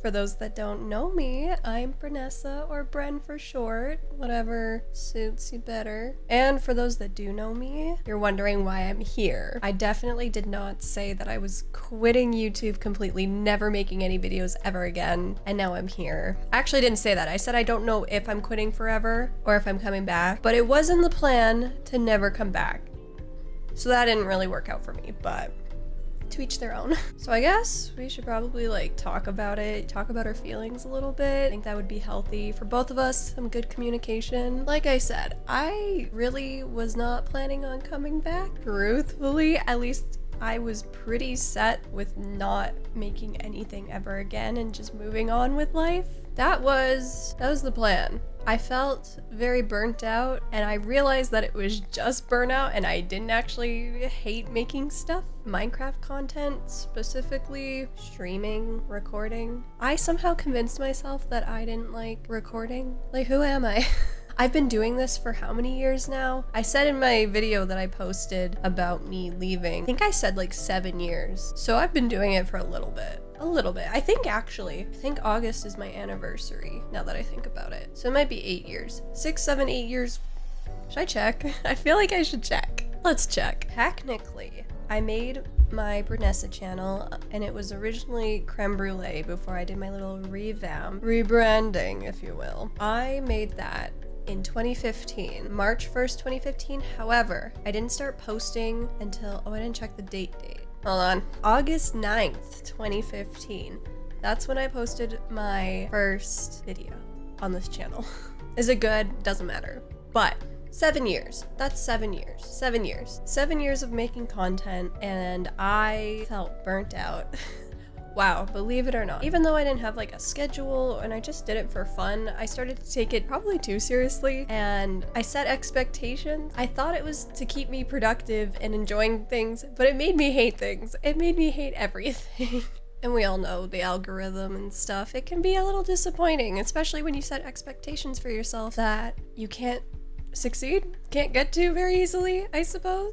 For those that don't know me, I'm Brenessa, or Bren for short, whatever suits you better. And for those that do know me, you're wondering why I'm here. I definitely did not say that I was quitting YouTube completely, never making any videos ever again, and now I'm here. I actually didn't say that. I said I don't know if I'm quitting forever or if I'm coming back, but it was in the plan to never come back. So that didn't really work out for me, but to each their own. So I guess we should probably talk about it, talk about our feelings a little bit. I think that would be healthy for both of us, some good communication. Like I said, I really was not planning on coming back. Truthfully, at least I was pretty set with not making anything ever again and just moving on with life. That was the plan. I felt very burnt out, and I realized that it was just burnout and I didn't actually hate making stuff. Minecraft content, specifically streaming, recording. I somehow convinced myself that I didn't like recording. Who am I? I've been doing this for how many years now? I said in my video that I posted about me leaving, I think I said 7 years. So I've been doing it for a little bit. I think August is my anniversary, now that I think about it. So it might be 8 years. 6, 7, 8 years. Should I check? I feel like I should check. Let's check. Technically, I made my Brenessa channel, and it was originally creme brulee before I did my little rebranding, if you will. I made that in 2015, March 1st, 2015. However, I didn't start posting until, I didn't check the date. Hold on. August 9th, 2015. That's when I posted my first video on this channel. Is it good? Doesn't matter. But 7 years. That's 7 years. 7 years. 7 years of making content, and I felt burnt out. Wow, believe it or not. Even though I didn't have a schedule and I just did it for fun, I started to take it probably too seriously, and I set expectations. I thought it was to keep me productive and enjoying things, but it made me hate things. It made me hate everything. And we all know the algorithm and stuff. It can be a little disappointing, especially when you set expectations for yourself that you can't succeed, can't get to very easily, I suppose.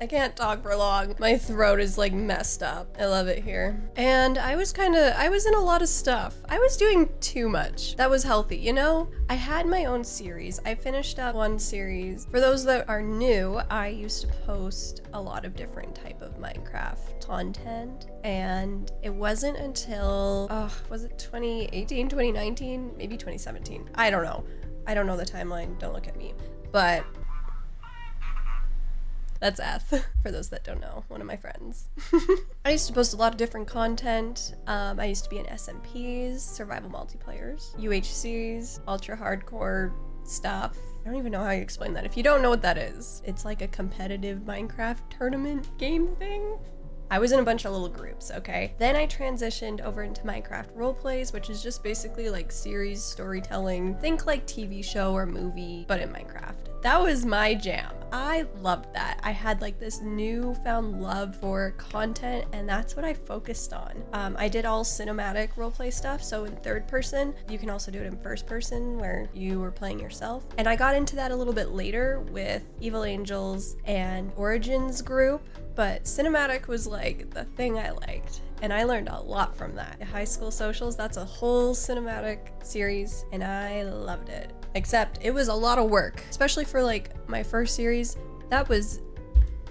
I can't talk for long. My throat is messed up. I love it here. And I was in a lot of stuff. I was doing too much. That was healthy, you know? I had my own series. I finished up one series. For those that are new, I used to post a lot of different type of Minecraft content. And it wasn't until, was it 2018, 2019, maybe 2017? I don't know. I don't know the timeline, don't look at me. But that's F, for those that don't know, one of my friends. I used to post a lot of different content. I used to be in SMPs, survival multiplayers, UHCs, ultra hardcore stuff. I don't even know how you explain that. If you don't know what that is, it's like a competitive Minecraft tournament game thing. I was in a bunch of little groups, okay? Then I transitioned over into Minecraft roleplays, which is just basically series storytelling. Think TV show or movie, but in Minecraft. That was my jam. I loved that. I had this newfound love for content, and that's what I focused on. I did all cinematic roleplay stuff, so in third person. You can also do it in first person, where you were playing yourself. And I got into that a little bit later with Evil Angels and Origins group. But cinematic was the thing I liked, and I learned a lot from that. High School Socials, that's a whole cinematic series, and I loved it. Except it was a lot of work, especially for my first series. That was,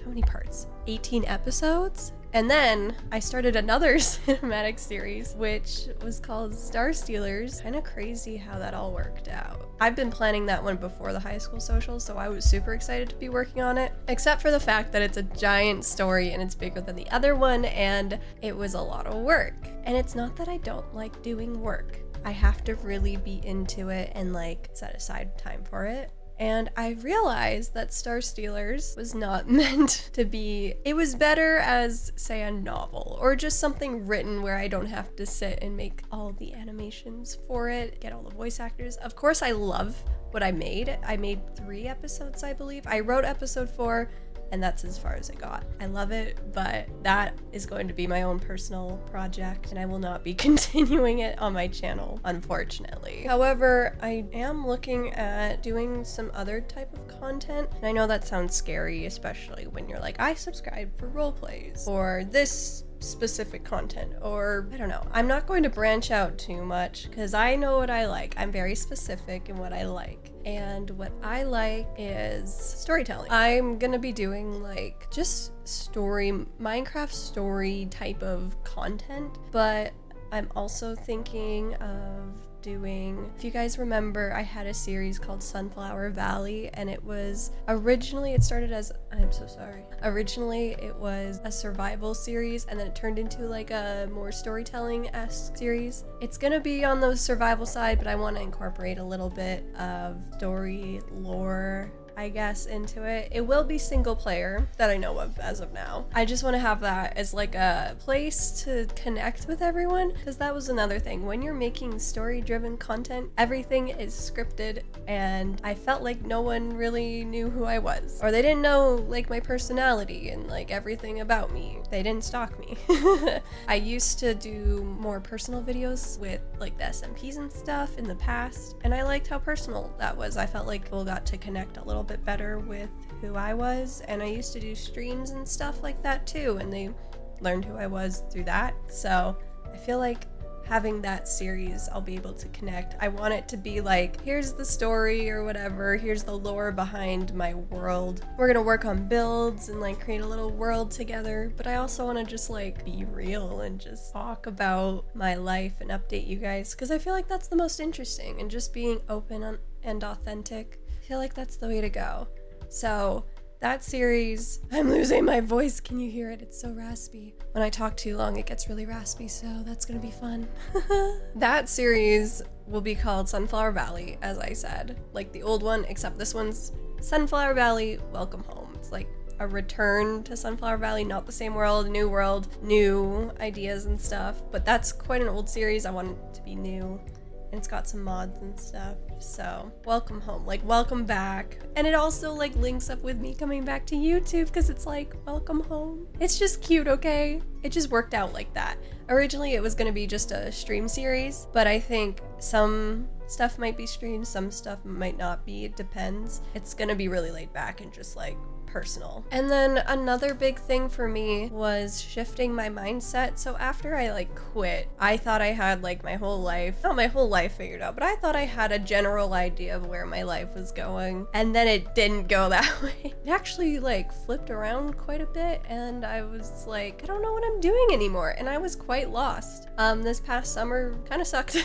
how many parts? 18 episodes? And then I started another cinematic series, which was called Star Stealers. Kind of crazy how that all worked out. I've been planning that one before the High School Social, so I was super excited to be working on it, except for the fact that it's a giant story and it's bigger than the other one, and it was a lot of work. And it's not that I don't like doing work. I have to really be into it and set aside time for it. And I realized that Star Stealers was not meant to be, it was better as, say, a novel or just something written where I don't have to sit and make all the animations for it, get all the voice actors. Of course, I love what I made. I made 3 episodes, I believe. I wrote episode 4, and that's as far as it got. I love it, but that is going to be my own personal project, and I will not be continuing it on my channel, unfortunately. However, I am looking at doing some other type of content, and I know that sounds scary, especially when you're like, I subscribe for roleplays, or this specific content, or I don't know. I'm not going to branch out too much because I know what I like. I'm very specific in what I like. And what I like is storytelling. I'm gonna be doing like just Minecraft story type of content, but I'm also thinking of doing, if you guys remember, I had a series called Sunflower Valley, and it was originally, it started as, I'm so sorry. Originally it was a survival series, and then it turned into like a more storytelling-esque series. It's gonna be on the survival side, but I want to incorporate a little bit of story lore, I guess, into it. It will be single player that I know of as of now. I just want to have that as like a place to connect with everyone, because that was another thing. When you're making story-driven content, everything is scripted, and I felt like no one really knew who I was, or they didn't know like my personality and like everything about me. They didn't stalk me. I used to do more personal videos with like the SMPs and stuff in the past, and I liked how personal that was. I felt like people got to connect a little bit better with who I was, and I used to do streams and stuff like that too, and they learned who I was through that. So I feel like having that series, I'll be able to connect. I want it to be like, here's the story or whatever, here's the lore behind my world. We're gonna work on builds and like create a little world together, but I also want to just like be real and just talk about my life and update you guys, because I feel like that's the most interesting, and just being open and authentic. I feel like that's the way to go. So that series, I'm losing my voice. Can you hear it? It's so raspy. When I talk too long, it gets really raspy, so that's gonna be fun. That series will be called Sunflower Valley, as I said, like the old one, except this one's Sunflower Valley, Welcome Home. It's like a return to Sunflower Valley, not the same world, new ideas and stuff, but that's quite an old series. I want it to be new. And it's got some mods and stuff, so welcome home, like welcome back. And it also like links up with me coming back to YouTube, because it's like welcome home. It's just cute, okay? It just worked out like that. Originally it was gonna be just a stream series, but I think some stuff might be streamed, some stuff might not be, it depends. It's gonna be really laid back and just like personal. And then another big thing for me was shifting my mindset. So after I like quit, I thought I had like my whole life, not my whole life figured out, but I thought I had a general idea of where my life was going, and then it didn't go that way. It actually like flipped around quite a bit, and I was like, I don't know what I'm doing anymore, and I was quite lost. This past summer kind of sucked.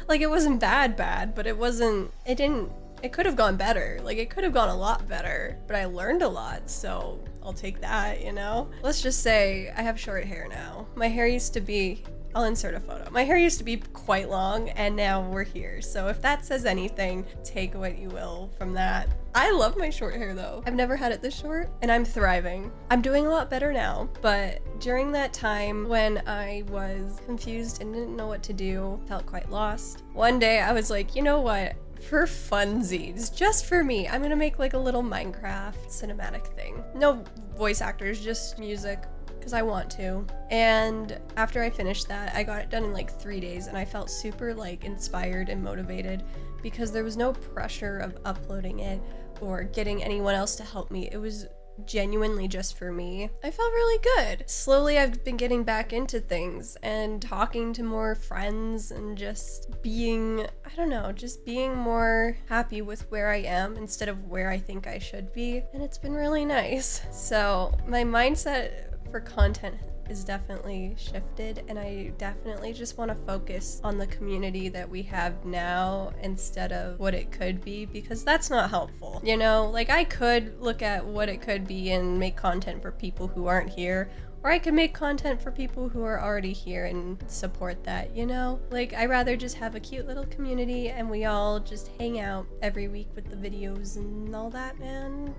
Like it wasn't bad, but it could have gone better. Like it could have gone a lot better, but I learned a lot, so I'll take that, you know? Let's just say I have short hair now. My hair used to be, I'll insert a photo. My hair used to be quite long, and now we're here. So if that says anything, take what you will from that. I love my short hair though. I've never had it this short, and I'm thriving. I'm doing a lot better now, but during that time when I was confused and didn't know what to do, felt quite lost, one day I was like, you know what? For funsies, just for me, I'm gonna make like a little Minecraft cinematic thing. No voice actors, just music, because I want to. And after I finished that, I got it done in like 3 days, and I felt super like inspired and motivated, because there was no pressure of uploading it or getting anyone else to help me. It was genuinely just for me. I felt really good. Slowly I've been getting back into things and talking to more friends and just being, I don't know, just being more happy with where I am instead of where I think I should be, and it's been really nice. So my mindset for content is definitely shifted, and I definitely just want to focus on the community that we have now instead of what it could be, because that's not helpful. You know, like I could look at what it could be and make content for people who aren't here, or I could make content for people who are already here and support that, you know? Like, I'd rather just have a cute little community and we all just hang out every week with the videos and all that, and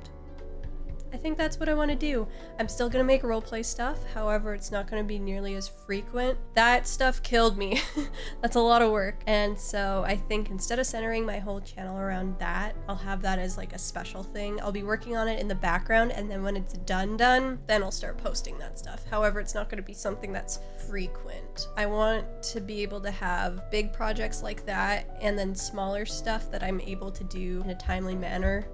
I think that's what I want to do. I'm still gonna make roleplay stuff, however, it's not gonna be nearly as frequent. That stuff killed me. That's a lot of work. And so I think instead of centering my whole channel around that, I'll have that as like a special thing. I'll be working on it in the background, and then when it's done, then I'll start posting that stuff. However, it's not gonna be something that's frequent. I want to be able to have big projects like that, and then smaller stuff that I'm able to do in a timely manner.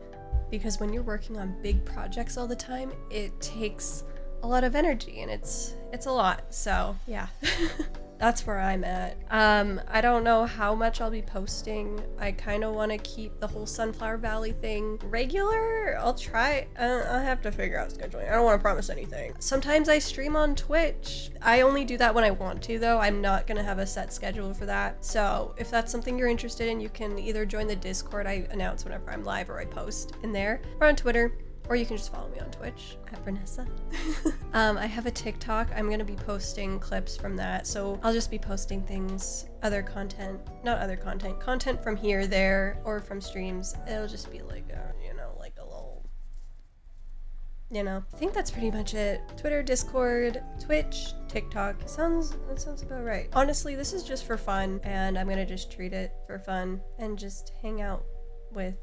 Because when you're working on big projects all the time, it takes a lot of energy, and it's a lot. So yeah. That's where I'm at. I don't know how much I'll be posting. I kind of want to keep the whole Sunflower Valley thing regular. I'll try. I'll have to figure out scheduling. I don't want to promise anything. Sometimes I stream on Twitch. I only do that when I want to, though. I'm not going to have a set schedule for that. So if that's something you're interested in, you can either join the Discord. I announce whenever I'm live, or I post in there, or on Twitter. Or you can just follow me on Twitch at Brenessa. I have a TikTok. I'm going to be posting clips from that. So I'll just be posting things, content from here, there, or from streams. It'll just be like a, like a little, I think that's pretty much it. Twitter, Discord, Twitch, TikTok. That sounds about right. Honestly, this is just for fun, and I'm going to just treat it for fun and just hang out with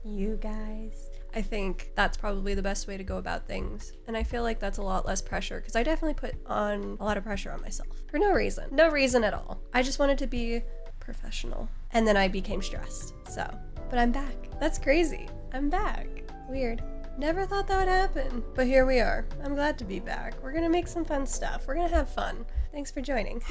you guys. I think that's probably the best way to go about things, and I feel like that's a lot less pressure, because I definitely put on a lot of pressure on myself for no reason at all. I just wanted to be professional, and then I became stressed. But I'm back. That's crazy. I'm back. Weird. Never thought that would happen, but here we are. I'm glad to be back. We're gonna make some fun stuff. We're gonna have fun. Thanks for joining.